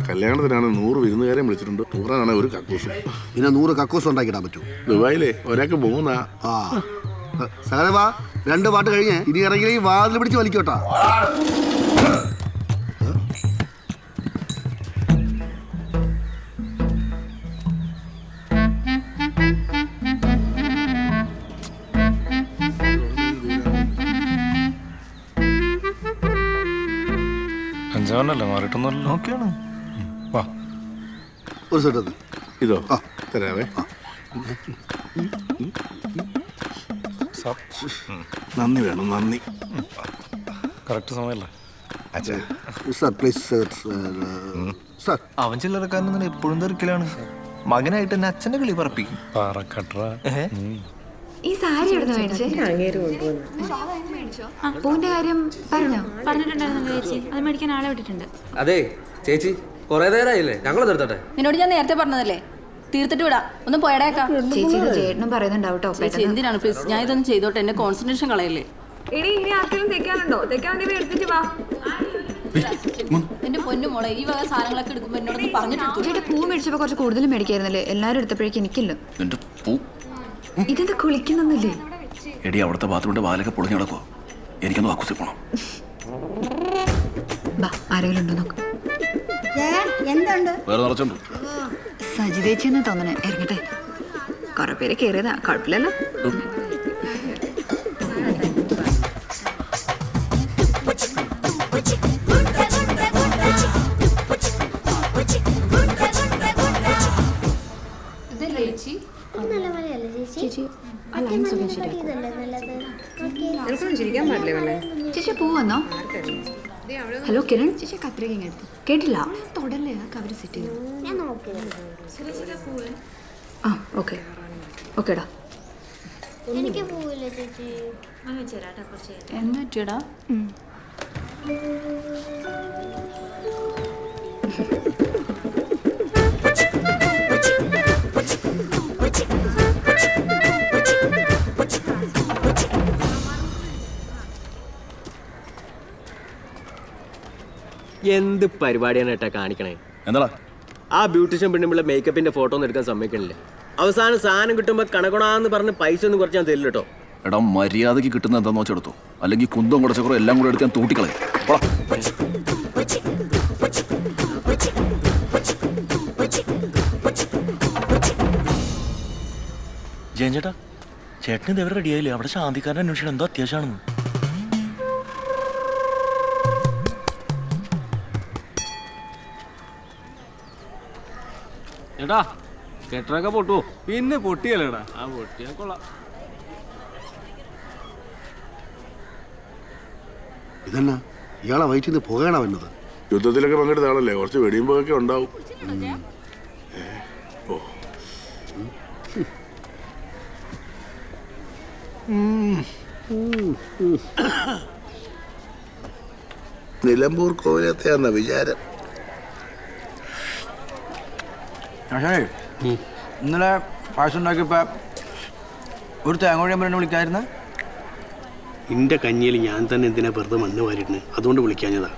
കല്യാണത്തിനാണ് 100 വിരുന്നുകാരെ വിളിച്ചിട്ടുണ്ട്. ടൂറാണ് ഒരു കക്കൂസ്. പിന്നെ 100 കക്കൂസ് ഉണ്ടാക്കിടാൻ പറ്റൂ. ദുബായിലെ ഒരാൾക്ക് 3. ആ സഹദേവാ 2 പാട്ട് കഴിഞ്ഞ് ഇനി ഇറങ്ങി വാതിൽ പിടിച്ച് വലിക്കോട്ടാ. അഞ്ചാവനല്ലേ മാറിയിട്ടൊന്നുമല്ലോ. നോക്കിയാണ് വാ ഒരു സെറ്റ് ഇതോ തരാവേ. നന്ദി വേണം, നന്ദി. കറക്റ്റ് സമയമല്ലേ സർ പ്ലീസ് സർ. അവൻ ചില്ലറക്കാരനൊന്നും എപ്പോഴും തെറിക്കലാണ്. മകനായിട്ട് എന്നെ അച്ഛന്റെ കളി പറപ്പിക്കും. പാറക്കട്ര. ഈ സാരി എവിടെ മേടിച്ചേ? പൂവിന്റെ കാര്യം പറഞ്ഞിട്ടുണ്ടായിരുന്നു ചേച്ചി. അത് മേടിക്കാൻ ആളെ വിട്ടിട്ടുണ്ട്. അതെ ചേച്ചി, കൊറേ നേരമായില്ലേ, ഞങ്ങൾ നിർത്തട്ടെ. നിന്നോട് ഞാൻ നേരത്തെ പറഞ്ഞതല്ലേ, തീർത്തിട്ട് വിടാം. ഒന്ന് പോയടേക്കാം. ചേച്ചി ചേട്ടനും പറയുന്നുണ്ടാവട്ടോ. ചേച്ചി എന്തിനാണ് പ്ലീസ്, ഞാൻ ഇതൊന്നും ചെയ്തോട്ടെ, എന്നെ കോൺസെൻട്രേഷൻ കളയല്ലേ. ഇനി ആർക്കെങ്കിലും തെക്കാനുണ്ടോ? തെക്കാൻ വേണ്ടി എടുത്തിട്ട് വാ. എന്റെ പൊന്നു മോളെ, ഈ വക സാധനങ്ങളൊക്കെ എടുക്കുമ്പോ എന്നോടൊന്ന് പറഞ്ഞിട്ട്. ചേട്ടാ പൂ മേടിച്ചപ്പോ കുറച്ച് കൂടുതൽ മേടിക്കായിരുന്നല്ലേ? എല്ലാരും എടുത്തപ്പോഴേക്കും എനിക്കില്ല. ഇതെന്താ കുളിക്കുന്നൊന്നുമില്ലേ? എടി അവിടുത്തെ ബാത്റൂമിന്റെ വാലൊക്കെ പൊളിഞ്ഞു കിടക്കുവോ? എനിക്കൊന്ന് വാക്കുസി പോണം. ആരെങ്കിലും ഉണ്ടോ നോക്ക്. വേറെ നിറച്ചുണ്ട്. സജിതേച്ചെന്ന് തോന്നണേ. ഇറങ്ങട്ടെ, കുറെ പേര് കേറിയതാ, കുഴപ്പമില്ലല്ലോ. ചേച്ചി പൂ വന്നോ? ഹലോ കിരൺ, ചേച്ചി കത്രിക എടുത്തു. കേട്ടില്ല, തൊടല്ലേ, അവര് സെറ്റ് ചെയ്തു. ആ ഓക്കെ ഓക്കേടാ. എന്ന് വെച്ചടാ. എന്ത് പരിപാടിയാണ് ഏട്ടാ കാണിക്കണേ? എന്താ ആ ബ്യൂട്ടീഷ്യൻ പെണ്ണുമ്പിള്ള മേക്കപ്പിന്റെ ഫോട്ടോ ഒന്നും എടുക്കാൻ സമ്മതിക്കണില്ല. അവസാനം സാധനം കിട്ടുമ്പോ കണക്കണാന്ന് പറഞ്ഞ് പൈസ ഒന്നും കുറച്ച് ഞാൻ തരില്ല കേട്ടോ. എടാ മര്യാദക്ക് കിട്ടുന്ന എന്താന്ന് വെച്ചെടുത്തു, അല്ലെങ്കിൽ കുന്തം കുടച്ചക്കുറോ എല്ലാം കൂടെ എടുത്ത് ഞാൻ തൂട്ടിക്കളയും. ജയൻ ചേട്ടാ, ചേട്ടന് ഇതേവരെ റെഡിയായില്ലേ? അവിടെ ശാന്തിക്കാരൻ അന്വേഷിക്കണം, എന്തോ അത്യാവശ്യമാണെന്ന്. ചേട്ടാ കെട്ടറൊക്കെ പൊട്ടുവോ? പിന്നെ പൊട്ടിയല്ലേടാ. ആ പൊട്ടിയാ കൊള്ളാം. ഇതെന്നാ ഇയാളെ വയറ്റിൽ നിന്ന് പുകയാണോ വന്നത്? യുദ്ധത്തിലൊക്കെ പങ്കെടുത്ത ആളല്ലേ, കുറച്ച് വെടിയുമ്പോഴൊക്കെ ഉണ്ടാവും. നിലമ്പൂർ കോവിലത്തെയാന്ന വിചാരം. ഇന്നലെ പായസം ഉണ്ടാക്കിയപ്പോ ഒരു തേങ്ങോഴിയാൻ പറഞ്ഞ വിളിക്കായിരുന്ന. എൻ്റെ കഞ്ഞിയിൽ ഞാൻ തന്നെ എന്തിനാ വെറുതെ മണ്ണ് വാരിയിട്ടുണ്ട്, അതുകൊണ്ട് വിളിക്കാഞ്ഞതാ.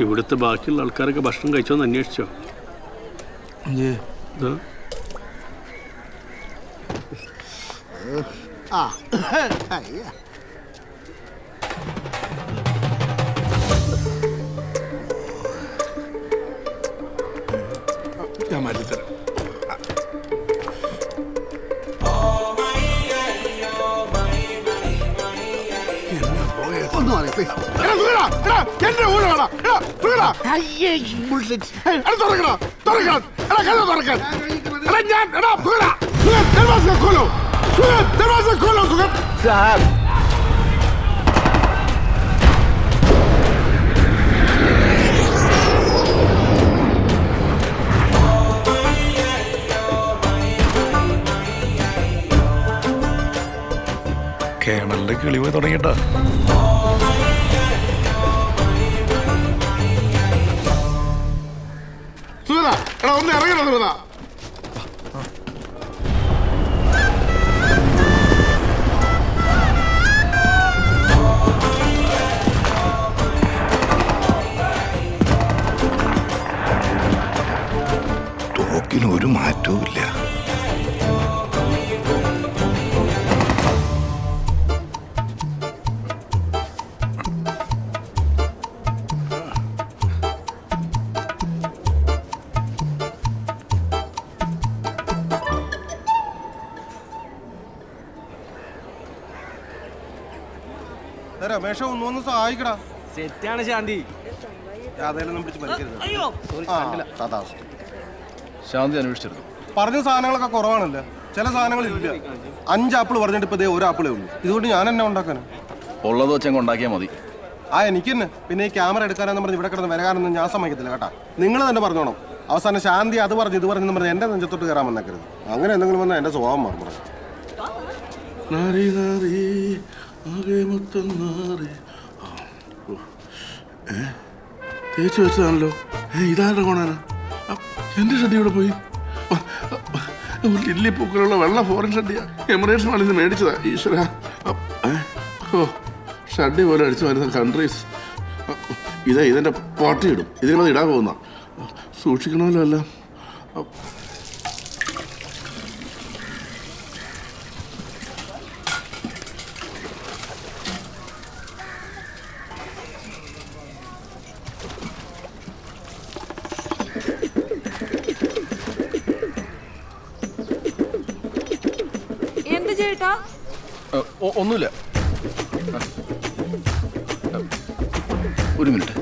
ഇവിടുത്തെ ബാക്കിയുള്ള ആൾക്കാരൊക്കെ ഭക്ഷണം കഴിച്ചോന്ന് അന്വേഷിച്ചോ? ഞാൻ മാറ്റിത്തരാം. കേണലിന്റെ കിളി പോയി തുടങ്ങിട്ടാ. ഒന്ന് ഇറങ്ങണം സുഗത. രമേശ ഒന്നൊന്ന് സഹായിക്കടാ. സെറ്റാണ് ശാന്തി. അതെല്ലാം പിടിച്ച് വലിക്കരുത്. ശാന്തി അന്വേഷിച്ചിരുന്നു. പറഞ്ഞ സാധനങ്ങളൊക്കെ കുറവാണല്ലോ, ചില സാധനങ്ങളില്ല. 5 ആപ്പിൾ പറഞ്ഞിട്ട് ഇപ്പൊ 1 ആപ്പിളേ ഉള്ളൂ. ഇതുകൊണ്ട് ഞാൻ എന്നെ ഉണ്ടാക്കാനാ? ഉള്ളത് വെച്ചങ്ങ് ഉണ്ടാക്കിയാൽ മതി. എനിക്ക് തന്നെ. പിന്നെ ഈ ക്യാമറ എടുക്കാനെന്ന് പറഞ്ഞ് ഇവിടെ കിടന്ന് വരാനൊന്നും ഞാൻ സമ്മതിക്കത്തില്ല കേട്ടാ. നിങ്ങൾ തന്നെ പറഞ്ഞോണം. അവസാനം ശാന്തി അത് പറഞ്ഞു ഇത് പറഞ്ഞെന്ന് പറഞ്ഞ് എന്റെ നെഞ്ചത്തോട്ട് കയറാൻ വന്നേക്കരുത്. അങ്ങനെ എന്തെങ്കിലും വന്നാൽ എന്റെ സ്വഭാവം മാറും. തേച്ച് വെച്ചതാണല്ലോ. ഇതാരുടെ കോണാണ്? എന്റെ ഷഡ്ഡി ഇവിടെ പോയി. ലില്ലിപ്പൂക്കളുള്ള വെള്ള ഫോറിൻ ഷഡ്ഡിയാ. എമിറേറ്റ്സ് മാളിൽ നിന്ന് മേടിച്ചതാ. ഈശ്വര, ഷഡ്ഡി പോലെ അടിച്ചു വരുന്ന കൺട്രീസ്. ഇതെന്റെ പാർട്ടി ഇടും. ഇതിന് മതി ഇടാൻ പോകുന്ന. സൂക്ഷിക്കണമല്ലോ എല്ലാം. എന്ത് ചേട്ടാ? ഒന്നുമില്ല. ഒരു മിനിറ്റ്.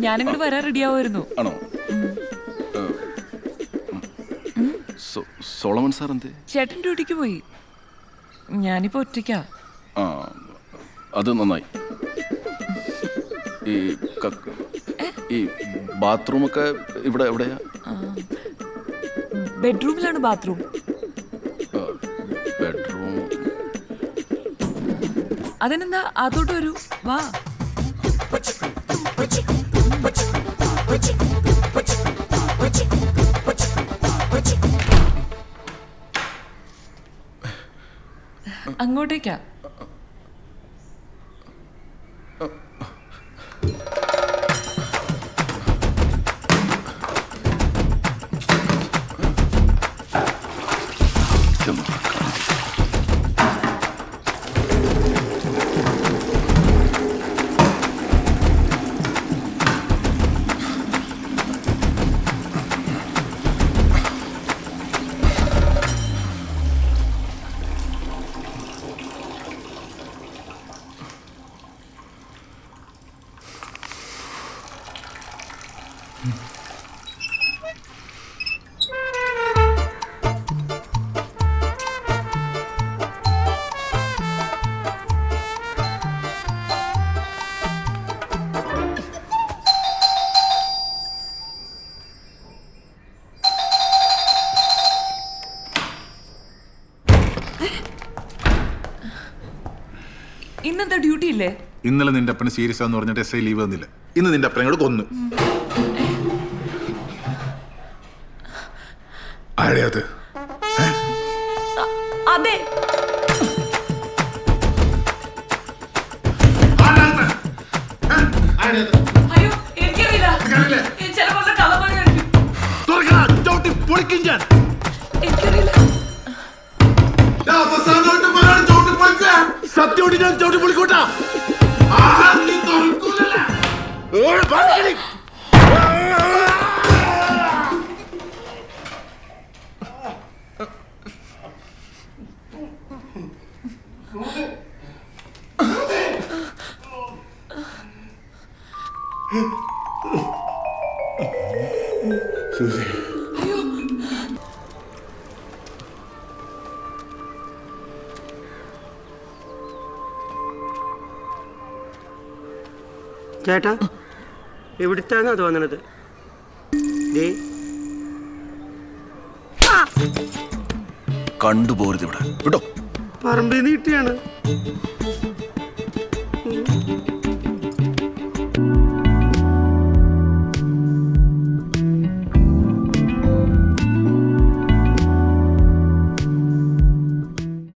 ഞാനിങ്ങോട്ട് വരാൻ റെഡി ആവുമായിരുന്നു. ആണോ? സോളമൻ സാർ എന്തേ? ചേട്ടൻ ഡ്യൂട്ടിക്ക് പോയി. ഞാനിപ്പോ ഒറ്റയ്ക്കാ. ആ, അത് നന്നായി. ഈ ബാത്റൂമൊക്കെ ഇവിടെ എവിടെയാ? ബെഡ്റൂമിലാണ് ബാത്റൂം. ബെഡ്റൂം അതിനെന്താ, അതോട്ട് വരൂ, വാ. അങ്ങോട്ടേക്കാ. ഇന്നെന്താ ഡ്യൂട്ടി ഇല്ലേ? ഇന്നലെ നിന്റെ അപ്പന് സീരിയസ് ആന്ന് പറഞ്ഞിട്ട് എസ് ഐ ലീവ് തന്നില്ല. ഇന്ന് നിന്റെ അപ്പനോട് കൊന്നു. ആരെയത്? അതെ, അയ്യോ എനിക്കറിയില്ല. ചിലപ്പോൾ കള്ളമായിരിക്കും. എനിക്കറിയില്ല. സത്യോടി ഞാൻ ചവിട്ടി പൊളിക്കൂട്ടാ. ചേട്ടാ, എവിടുത്താണോ തോന്നണത്? കണ്ടുപോരുത് ഇവിടെ. വിട്ടോ. പറമ്പിൽ നിന്ന് കിട്ടിയാണ്.